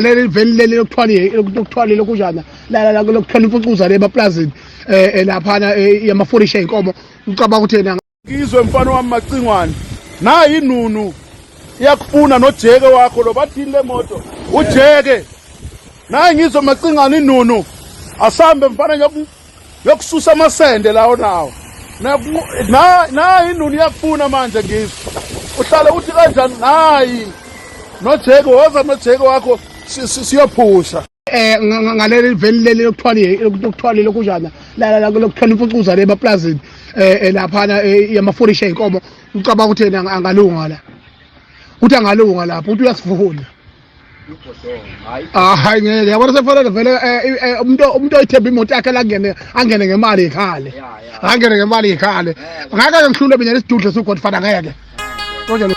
Leli veli leli lokuthwala lokujana la lokuthwala imfucuza le emaplazini lapha yama-40 inkomo ucabanga ukuthi yena ngizwe mfana wami Macingwane nayi inunu iyakufuna nojeke wakho lo bathini le moto ujeke nayi ngizwe Macingwane inunu asambe mfana yokususa amasende lawo nawo nayi inunu iyakufuna manje ngizwe uhlale uthi kanjani nayi nojeke woza nojeke wakho siyaphusha ngaleli veli leli lokuthwala lokujana la lokuthwala imfucuza le emaplazini lapha yama-40 inkomo ucabanga ukuthi yena angalunga la uthi angalunga lapho uthi uyasifuna hayi ngeke yabona sefanele vele umuntu oyithemba imoto yakhe angene ngemali ekhale angene ngemali ekhale ngeke ngihlule mina lesidudle sogodfather ngeke konje